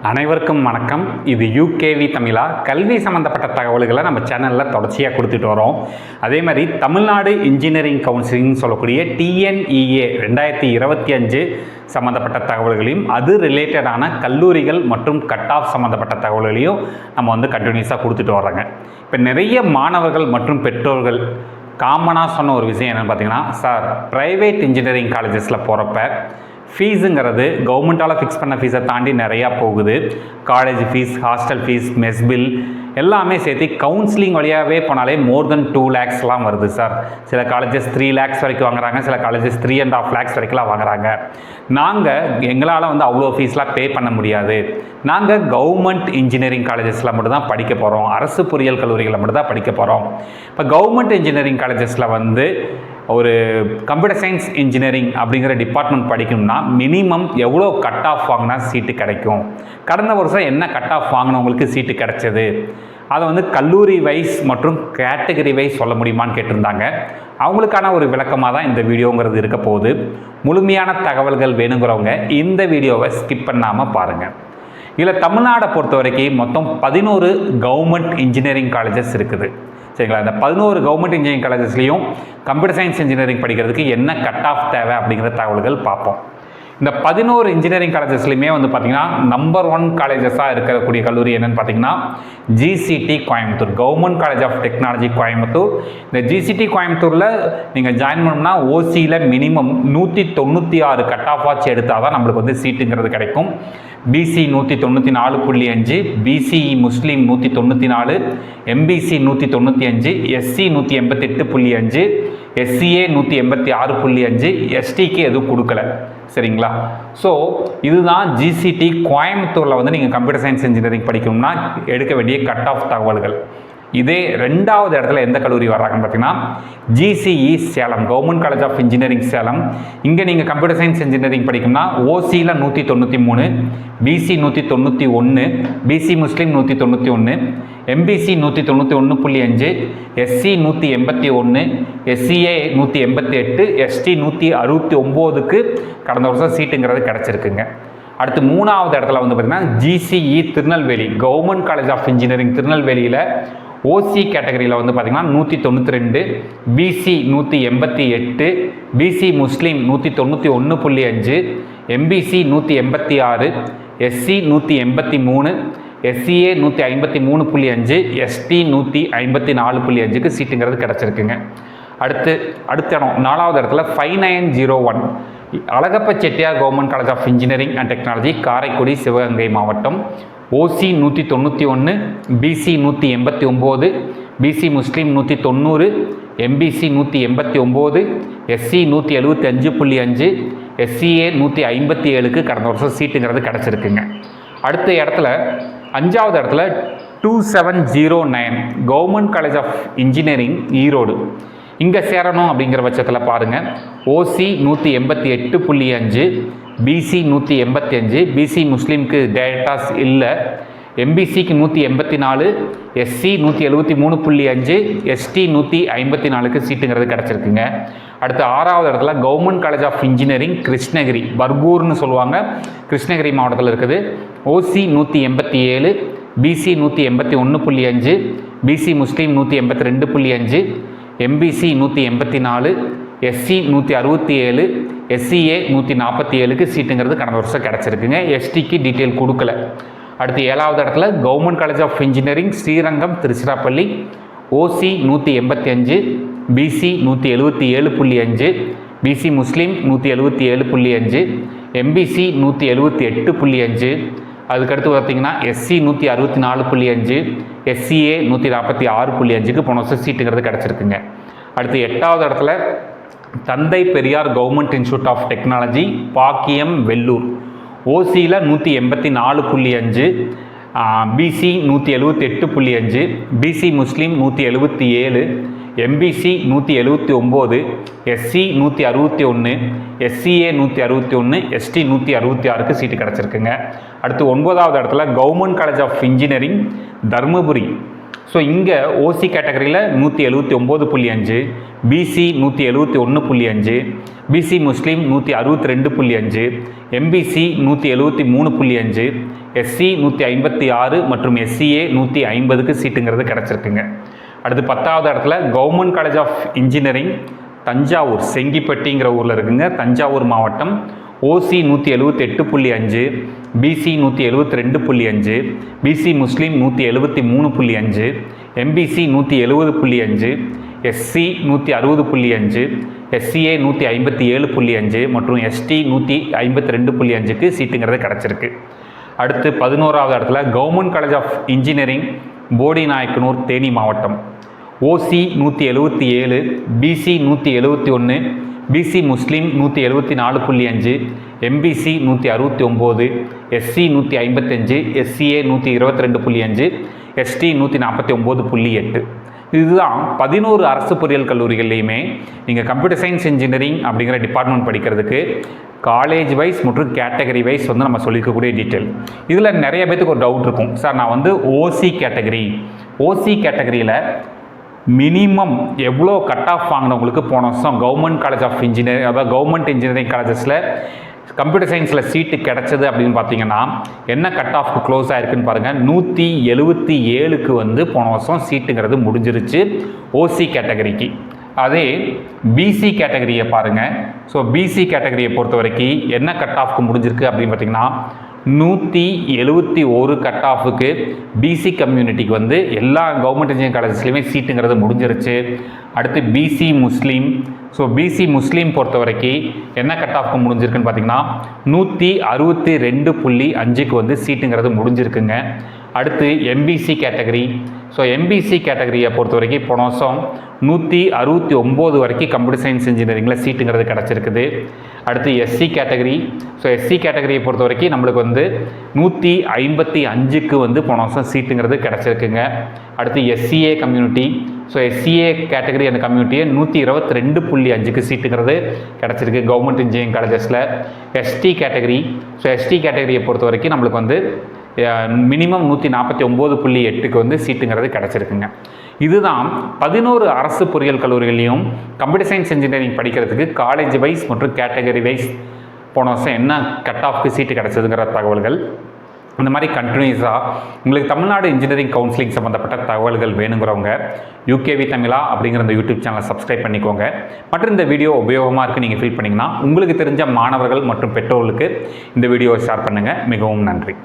அனைவருக்கும் வணக்கம். இது யூகேவி தமிழா. கல்வி சம்மந்தப்பட்ட தகவல்களை நம்ம சேனலில் தொடர்ச்சியாக கொடுத்துட்டு வரோம். அதே மாதிரி தமிழ்நாடு இன்ஜினியரிங் கவுன்சிலிங் சொல்லக்கூடிய டிஎன்இஏ 2025 சம்மந்தப்பட்ட தகவல்களையும் அது ரிலேட்டடான கல்லூரிகள் மற்றும் கட் ஆஃப் சம்மந்தப்பட்ட தகவல்களையும் நம்ம கண்டினியூஸாக கொடுத்துட்டு வர்றாங்க. இப்போ நிறைய மாணவர்கள் மற்றும் பெற்றோர்கள் காமனாக சொன்ன ஒரு விஷயம் என்னென்னு பார்த்தீங்கன்னா, சார் ப்ரைவேட் இன்ஜினியரிங் காலேஜஸில் போகிறப்ப ஃபீஸுங்கிறது கவர்மெண்ட்டால் ஃபிக்ஸ் பண்ண ஃபீஸை தாண்டி நிறையா போகுது. College fees, hostel fees, mess bill எல்லாமே சேர்த்து கவுன்சிலிங் வழியாகவே போனாலே மோர் தென் 2 lakhsலாம் வருது சார். சில காலேஜஸ் 3 lakhs வரைக்கும் வாங்குறாங்க, சில காலேஜஸ் 3.5 lakhs வரைக்கும்லாம் வாங்குறாங்க. எங்களால் அவ்வளோ ஃபீஸ்லாம் பே பண்ண முடியாது. நாங்கள் கவர்மெண்ட் இன்ஜினியரிங் காலேஜஸில் மட்டும்தான் படிக்க போகிறோம், அரசு பொறியியல் கல்லூரிகளில் மட்டும்தான் படிக்க போகிறோம். இப்போ கவர்மெண்ட் இன்ஜினியரிங் காலேஜஸில் ஒரு கம்ப்யூட்டர் சயின்ஸ் இன்ஜினியரிங் அப்படிங்கிற டிபார்ட்மெண்ட் படிக்கணும்னா மினிமம் எவ்வளோ கட் ஆஃப் வாங்கினா சீட்டு கிடைக்கும், கடந்த வருஷம் என்ன கட் ஆஃப் வாங்கினவங்களுக்கு சீட்டு கிடைச்சது, அதை கல்லூரி வைஸ் மற்றும் கேட்டகரி வைஸ் சொல்ல முடியுமான்னு கேட்டிருந்தாங்க. அவங்களுக்கான ஒரு விளக்கமாக தான் இந்த வீடியோங்கிறது இருக்க போகுது. முழுமையான தகவல்கள் வேணுங்கிறவங்க இந்த வீடியோவை ஸ்கிப் பண்ணாமல் பாருங்கள். இதில் தமிழ்நாடை பொறுத்த வரைக்கும் மொத்தம் 11 கவர்மெண்ட் இன்ஜினியரிங் காலேஜஸ் இருக்குது. சரிங்களா? இந்த 11 கவர்மெண்ட் இன்ஜினியரிங் காலேஜஸ்லேயும் கம்ப்யூட்டர் சயின்ஸ் இன்ஜினியரிங் படிக்கிறதுக்கு என்ன கட் ஆஃப் தேவை அப்படிங்கிற தகவல்கள் பார்ப்போம். இந்த 11 இன்ஜினியரிங் காலேஜஸ்லையுமே பார்த்திங்கன்னா நம்பர் 1 காலேஜஸாக இருக்கக்கூடிய கல்லூரி என்னென்னு பார்த்தீங்கன்னா GCT Coimbatore, government college of technology Coimbatore. இந்த ஜிசிடி கோயம்புத்தூரில் நீங்கள் ஜாயின் பண்ணோம்னா ஓசியில் மினிமம் 196 கட் ஆஃப் ஆச்சு எடுத்தால் தான் நம்மளுக்கு சீட்டுங்கிறது கிடைக்கும். பிசி 194.5, பிசிஇ முஸ்லீம் 194, எம்பிசி 195, எஸ்சி 188.5, எஸ்சிஏ 186.5, எஸ்டிக்கு எதுவும் கொடுக்கல. சரிங்களா? ஸோ இதுதான் ஜிசிடி கோயம்புத்தூரில் நீங்கள் கம்ப்யூட்டர் சயின்ஸ் இன்ஜினியரிங் படிக்கணும்னா எடுக்க வேண்டிய கட் ஆஃப் தகவல்கள். இதே 2வது இடத்துல எந்த கல்லூரி வர்றாங்கன்னு பார்த்தீங்கன்னா GCE Salem, government college of engineering Salem. இங்கே நீங்கள் கம்ப்யூட்டர் சயின்ஸ் இன்ஜினியரிங் படிக்கணும்னா ஓசியில் 193, பிசி 191, பிசி முஸ்லீம் 191, எம்பிசி 191.5, எஸ்சி 181, எஸ்சிஏ 188, எஸ்டி 169க்கு கடந்த வருஷம் சீட்டுங்கிறது கிடச்சிருக்குங்க. அடுத்து 3வது இடத்துல பார்த்தீங்கன்னா GCE Tirunelveli, government college of engineering திருநெல்வேலியில் ஓசி கேட்டகரியில் பார்த்தீங்கன்னா 192, பிசி 188, பிசி முஸ்லீம் 191.5, எம்பிசி 186, எஸ்சி 183, எஸ்சிஏ 153.5, எஸ்டி 154.5க்கு சீட்டுங்கிறது கிடச்சிருக்குங்க. அடுத்த இடம் 4வது இடத்துல 5901 Alagappa Chettiar government college of engineering and technology Karaikudi, Sivaganga மாவட்டம். ஓசி 191, பிசி 189, பிசி முஸ்லீம் 190, எம்பிசி 189, எஸ்சி 175.5, எஸ்சிஏ 157க்கு கடந்த வருஷம் சீட்டுங்கிறது கிடச்சிருக்குங்க. அடுத்த இடத்துல 5வது இடத்துல 2709 government college of engineering Erode. இங்கே சேரணும் அப்படிங்கிற பட்சத்தில் பாருங்கள், ஓசி 188.5, பிசி 185, பிசி முஸ்லீமுக்கு டேட்டாஸ் இல்லை, எம்பிசிக்கு 184, எஸ்சி 173.5, எஸ்டி 154க்கு சீட்டுங்கிறது கிடச்சிருக்குங்க. அடுத்து 6வது இடத்துல government college of engineering Krishnagiri, பர்கூர்னு சொல்லுவாங்க, கிருஷ்ணகிரி மாவட்டத்தில் இருக்குது. ஓசி 187, பிசி 181.5, பிசி முஸ்லீம் 182.5, எம்பிசி 184, எஸ்சி 167, எஸ்சிஏ 147க்கு சீட்டுங்கிறது கடந்த வருஷம் கிடச்சிருக்குங்க. எஸ்டிக்கு டீட்டெயில் கொடுக்கல. அடுத்து 7வது இடத்துல government college of engineering Srirangam Tiruchirappalli. OC 185, BC 177.5, BC முஸ்லீம் 177.5, எம்பிசி 178.5. அதுக்கடுத்து பார்த்தீங்கன்னா எஸ்சி 164.5, எஸ்சிஏ 146.5க்கு போன வருஷம் சீட்டுங்கிறது கிடச்சிருக்குங்க. அடுத்து 8வது இடத்துல Thanthai Periyar government institute of technology Bagayam Vellore. ஓசியில் 184.5, பிசி 178.5, பிசி முஸ்லீம் 177, எம்பிசி 179, எஸ்சி 161, எஸ்சிஏ 161, எஸ்டி 166க்கு சீட்டு கிடச்சிருக்குங்க. அடுத்து 9வது இடத்துல government college of engineering Dharmapuri. So இங்கே ஓசி கேட்டகரியில் 179.5, பிசி 171.5, பிசி முஸ்லீம் 162.5, எம்பிசி 173.5, எஸ்சி 156 மற்றும் எஸ்சிஏ 150க்கு சீட்டுங்கிறது கிடச்சிருக்குங்க. அடுத்து 10வது இடத்துல government college of engineering Thanjavur, செங்கிப்பட்டிங்கிற ஊரில் இருக்குங்க, தஞ்சாவூர் மாவட்டம். ஓசி 178.5, பிசி 172.5, பிசி முஸ்லீம் 173.5, எம்பிசி 170.5, எஸ்சி 160.5, எஸ்சிஏ 157.5 மற்றும் எஸ்டி 152.5க்கு சீட்டுங்கிறது கிடச்சிருக்கு. அடுத்து 11வது இடத்துல government college of engineering Bodinayakanur, Theni மாவட்டம். ஓசி 177, பிசி 171, பிசி முஸ்லீம் 174.5, எம்பிசி 169, எஸ்சி 155, எஸ்சிஏ 122.5, எஸ்டி 149.8. இதுதான் 11 அரசு பொறியியல் கல்லூரிகள்லையுமே நீங்கள் கம்ப்யூட்டர் சயின்ஸ் இன்ஜினியரிங் அப்படிங்கிற டிபார்ட்மெண்ட் படிக்கிறதுக்கு காலேஜ் வைஸ் மற்றும் கேட்டகரி வைஸ் வந்து நம்ம சொல்லிக்கக்கூடிய டீட்டெயில். இதில் நிறைய பேத்துக்கு ஒரு டவுட் இருக்கும், சார் நான் வந்து ஓசி கேட்டகரியில் மினிமம் எவ்வளோ கட் ஆஃப் வாங்கினவங்களுக்கு போன வருஷம் கவர்மெண்ட் காலேஜ் ஆஃப் இன்ஜினியரிங், அதாவது கவர்மெண்ட் இன்ஜினியரிங் காலேஜஸில் கம்ப்யூட்டர் சயின்ஸில் சீட்டு கிடச்சது அப்படின்னு பார்த்தீங்கன்னா என்ன கட் ஆஃப்க்கு க்ளோஸ் ஆகிருக்குன்னு பாருங்கள். 177க்கு வந்து போன வருஷம் சீட்டுங்கிறது முடிஞ்சிருச்சு ஓசி கேட்டகரிக்கு. அதே பிசி கேட்டகரியை பாருங்கள். ஸோ பிசி கேட்டகரியை பொறுத்த வரைக்கும் என்ன கட் ஆஃப்க்கு முடிஞ்சிருக்கு அப்படின்னு பார்த்தீங்கன்னா 171 கட் ஆஃபுக்கு பிசி கம்யூனிட்டிக்கு வந்து எல்லா கவர்மெண்ட் இன்ஜினியரிங் காலேஜஸ்லையுமே சீட்டுங்கிறது முடிஞ்சிருச்சு. அடுத்து பிசி முஸ்லீம். ஸோ பிசி முஸ்லீம் பொறுத்த வரைக்கும் என்ன கட் ஆஃப்க்கு முடிஞ்சிருக்குன்னு பார்த்தீங்கன்னா 162.5க்கு வந்து சீட்டுங்கிறது முடிஞ்சிருக்குங்க. அடுத்து எம்பிசி கேட்டகரி. ஸோ எம்பிசி கேட்டகரியை பொறுத்த வரைக்கும் போன வருஷம் 169 வரைக்கும் கம்ப்யூட்டர் சயின்ஸ் இன்ஜினியரிங்கில் சீட்டுங்கிறது கிடச்சிருக்குது. அடுத்து எஸ்சி கேட்டகரி. ஸோ எஸ்சி கேட்டகரியை பொறுத்த வரைக்கும் நம்மளுக்கு வந்து 155க்கு வந்து போன வருஷம் சீட்டுங்கிறது கிடச்சிருக்குங்க. அடுத்து SCA community. So SCA category அந்த கம்யூனிட்டியை 122.5க்கு சீட்டுங்கிறது கிடச்சிருக்கு கவர்மெண்ட் இன்ஜினியரிங் காலேஜஸில். ST category. ஸோ எஸ்டி கேட்டகரியை பொறுத்த வரைக்கும் நம்மளுக்கு வந்து மினிமம் 149.8க்கு வந்து சீட்டுங்கிறது கிடச்சிருக்குங்க. இதுதான் 11 அரசு பொறியியல் கல்லூரிகளையும் கம்ப்யூட்டர் சயின்ஸ் இன்ஜினியரிங் படிக்கிறதுக்கு காலேஜ் வைஸ் மற்றும் கேட்டகரி வைஸ் போன வருஷம் என்ன கட் ஆஃப்க்கு சீட்டு கிடச்சதுங்கிற தகவல்கள். இந்த மாதிரி கண்டினியூஸாக உங்களுக்கு தமிழ்நாடு இன்ஜினியரிங் கவுன்சிலிங் சம்மந்தப்பட்ட தகவல்கள் வேணுங்கிறவங்க யூகேவி தமிழா அப்படிங்கிற இந்த யூடியூப் சேனலை சப்ஸ்கிரைப் பண்ணிக்கோங்க. மற்றும் இந்த வீடியோ உபயோகமாக இருக்குது நீங்கள் ஃபீல் பண்ணிங்கன்னா உங்களுக்கு தெரிஞ்ச மாணவர்கள் மற்றும் பெற்றோர்களுக்கு இந்த வீடியோவை ஷேர் பண்ணுங்கள். மிகவும் நன்றி.